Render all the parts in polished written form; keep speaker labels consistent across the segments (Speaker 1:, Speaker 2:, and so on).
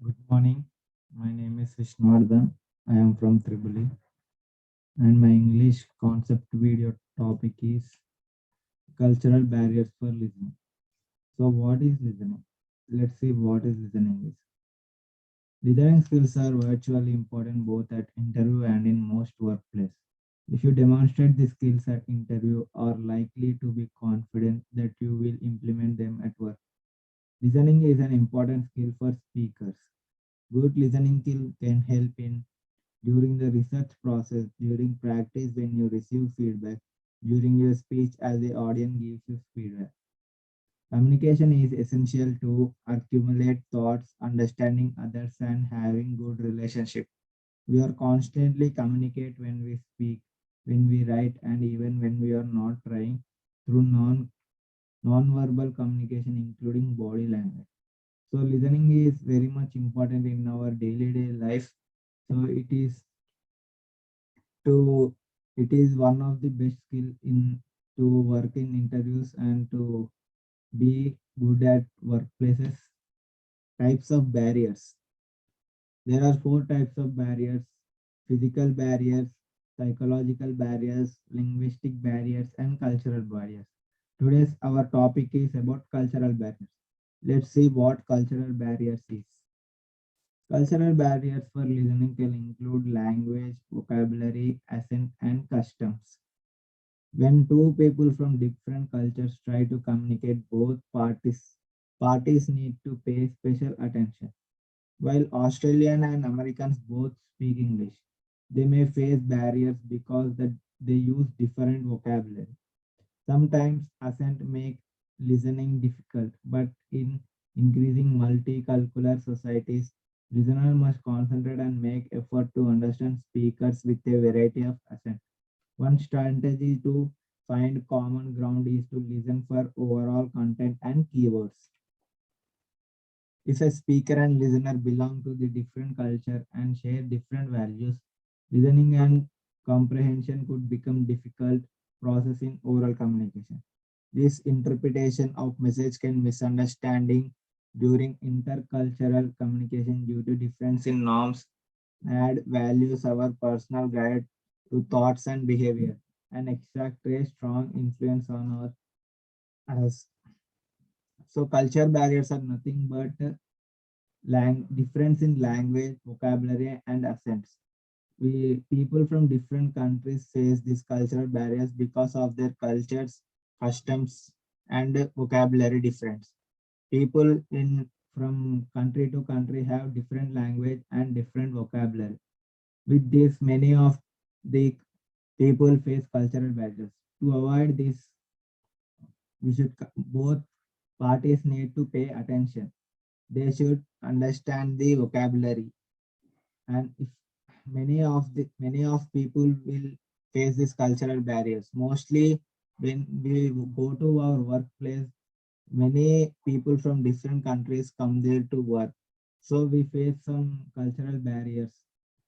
Speaker 1: Good morning. My name is Vishnuvardhan. I am from Tribuli, and my English concept video topic is cultural barriers for listening. So, what is listening? Let's see what is listening is. Listening skills are virtually important both at interview and in most workplace. If you demonstrate the skills at interview, are likely to be confident that you will implement them at work. Listening is an important skill for speakers. Good listening skill can help in during the research process, during practice when you receive feedback, during your speech as the audience gives you feedback. Communication is essential to accumulate thoughts, understanding others, and having good relationship. We are constantly communicate when we speak, when we write, and even when we are not trying through non-verbal communication, including body language. So listening is very much important in our daily day life. So to it is one of the best skill in to work in interviews and to be good at workplaces. Types of barriers. There are four types of barriers: physical barriers, psychological barriers, linguistic barriers, and cultural barriers. Today's our topic is about cultural barriers. Let's see what cultural barriers is. Cultural barriers for listening can include language, vocabulary, accent, and customs. When two people from different cultures try to communicate, both parties need to pay special attention. While Australian and Americans both speak English, they may face barriers because they use different vocabulary. Sometimes accent make listening difficult, but in increasing multicultural societies, listeners must concentrate and make effort to understand speakers with a variety of accents. One strategy to find common ground is to listen for overall content and keywords. If a speaker and listener belong to the different culture and share different values, listening and comprehension could become difficult process in oral communication. This interpretation of message can misunderstanding during intercultural communication due to difference in norms and values our personal guide to thoughts and behavior and extract a strong influence on our us. So culture barriers are nothing but difference in language, vocabulary, and accents. We people from different countries face these cultural barriers because of their cultures, customs, and vocabulary difference. People in from country to country have different language and different vocabulary. With this, many of the people face cultural barriers. To avoid this, both parties need to pay attention. They should understand the vocabulary, and if many of people will face these cultural barriers. Mostly when we go to our workplace, many people from different countries come there to work. So we face some cultural barriers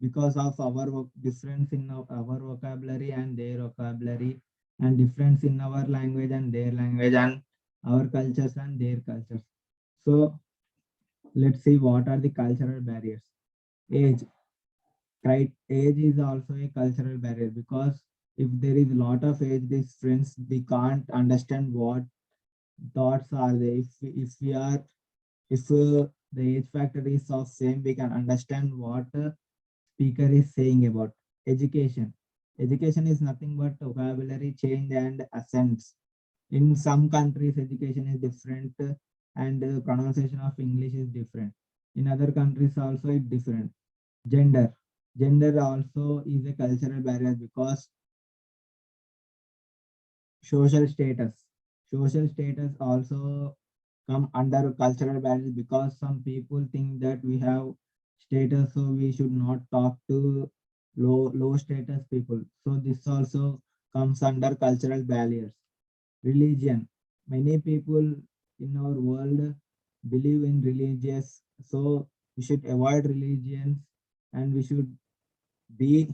Speaker 1: because of our difference in our vocabulary and their vocabulary, and difference in our language and their language, and our cultures and their cultures. So let's see what are the cultural barriers. Age. Right, age is also a cultural barrier because if there is a lot of age difference, we can't understand what thoughts are there. If the age factor is of same, we can understand what speaker is saying about. Education. Education is nothing but vocabulary change and accents. In some countries, education is different, and pronunciation of English is different. In other countries also it's different. Gender. Gender also is a cultural barrier because social status. Social status also come under cultural barriers because some people think that we have status, so we should not talk to low status people. So this also comes under cultural barriers. Religion. Many people in our world believe in religious, so we should avoid religions, and we should be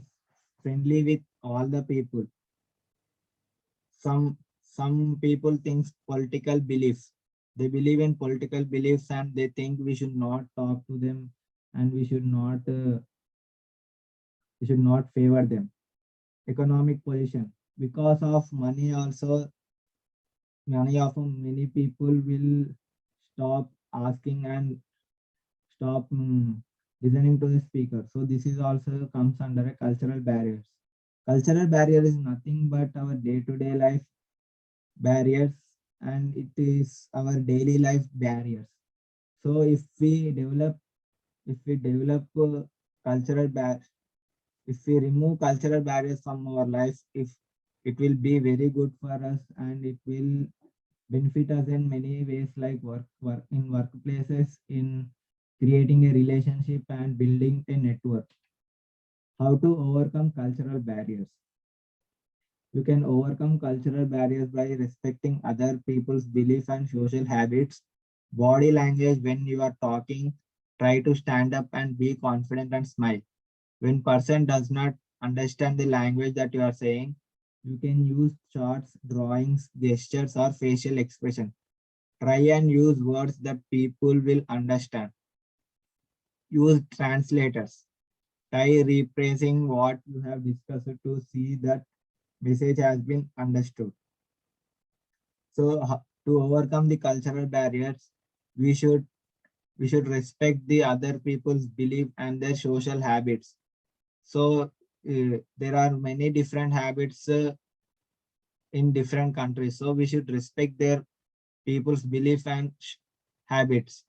Speaker 1: friendly with all the people. Some people think political beliefs. They believe in political beliefs and they think we should not talk to them and we should not favor them. Economic position, because of money also, many people will stop asking and stop listening to the speaker. So this is also comes under a cultural barriers. Cultural barrier is nothing but our day-to-day life barriers, and it is our daily life barriers. So if we develop cultural bar, if we remove cultural barriers from our life, if it will be very good for us, and it will benefit us in many ways, like work in workplaces, in creating a relationship and building a network. How to overcome cultural barriers? You can overcome cultural barriers by respecting other people's beliefs and social habits. Body language, when you are talking, try to stand up and be confident and smile. When person does not understand the language that you are saying, you can use charts, drawings, gestures, or facial expression. Try and use words that people will understand. Use translators. Try rephrasing what you have discussed to see that message has been understood. So to overcome the cultural barriers, we should we should respect the other people's belief and their social habits. So there are many different habits in different countries. So we should respect their people's belief and habits.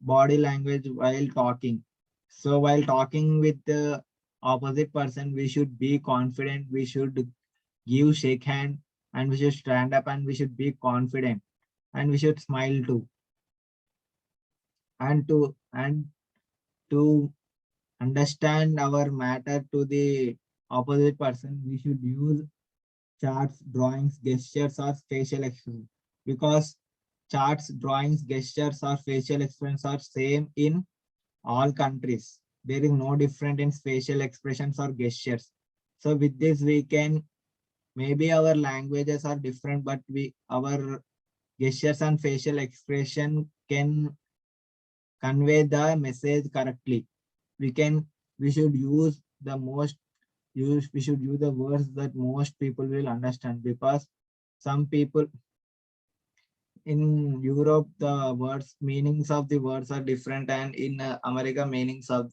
Speaker 1: Body language while talking. So while talking with the opposite person, we should be confident. We should give shake hand, and we should stand up, and we should be confident, and we should smile too. And to understand our matter to the opposite person, we should use charts, drawings, gestures, or facial expressions, because charts, drawings, gestures, or facial expressions are same in all countries. There is no different in facial expressions or gestures. So with this, we can, maybe our languages are different, but we our gestures and facial expression can convey the message correctly. We can we should use the most use we should use the words that most people will understand, because some people in Europe, the words meanings of the words are different, and in America, meanings of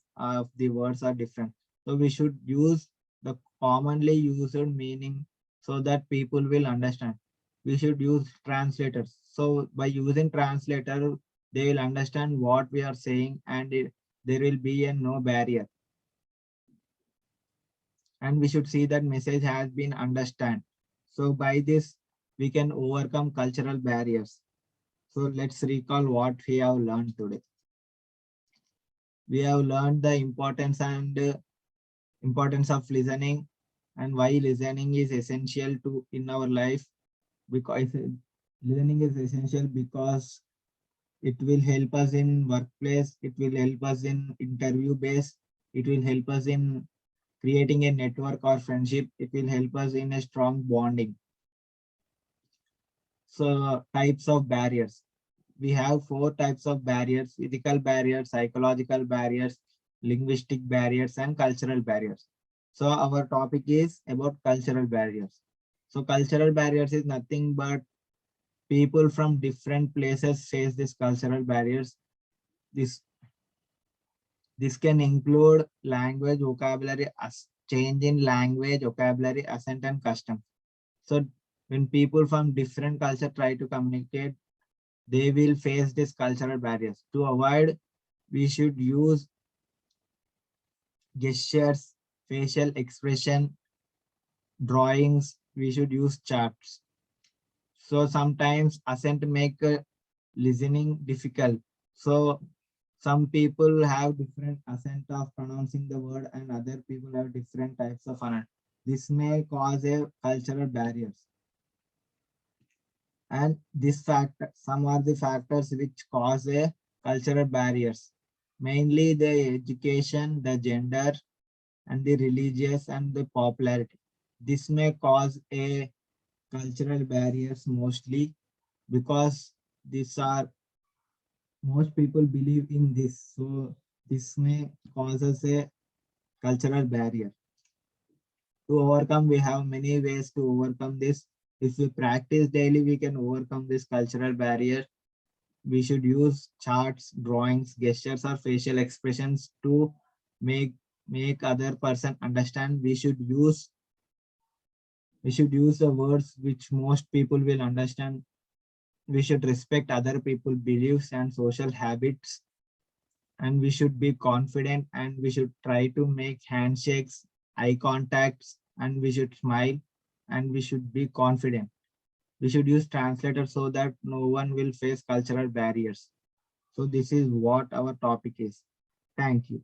Speaker 1: the words are different. So we should use the commonly used meaning so that people will understand. We should use translators. So by using translator, they will understand what we are saying, and there will be a no barrier. And we should see that message has been understand. So by this, we can overcome cultural barriers. So let's recall what we have learned today. We have learned the importance of listening, and why listening is essential to in our life. Because listening is essential because it will help us in workplace, it will help us in interview base, it will help us in creating a network or friendship, it will help us in a strong bonding. So types of barriers. We have four types of barriers: physical barriers, psychological barriers, linguistic barriers, and cultural barriers. So our topic is about cultural barriers. So cultural barriers is nothing but people from different places face these cultural barriers. This this can include language, vocabulary, change in language, vocabulary, accent, and custom. So when people from different culture try to communicate, they will face these cultural barriers. To avoid, we should use gestures, facial expression, drawings. We should use charts. So sometimes accent make listening difficult. So some people have different accent of pronouncing the word, and other people have different types of accent. This may cause a cultural barriers. And some are the factors which cause a cultural barriers, mainly the education, the gender, and the religious and the popularity. This may cause a cultural barriers mostly, because these are most people believe in this, so This may cause us a cultural barrier. To overcome, we have many ways to overcome this. If we practice daily, we can overcome this cultural barrier. We should use charts, drawings, gestures, or facial expressions to make make other person understand. We should use the words which most people will understand. We should respect other people's beliefs and social habits, and we should be confident, and we should try to make handshakes, eye contacts, and we should smile, and we should be confident. We should use translators so that no one will face cultural barriers. So this is what our topic is. Thank you.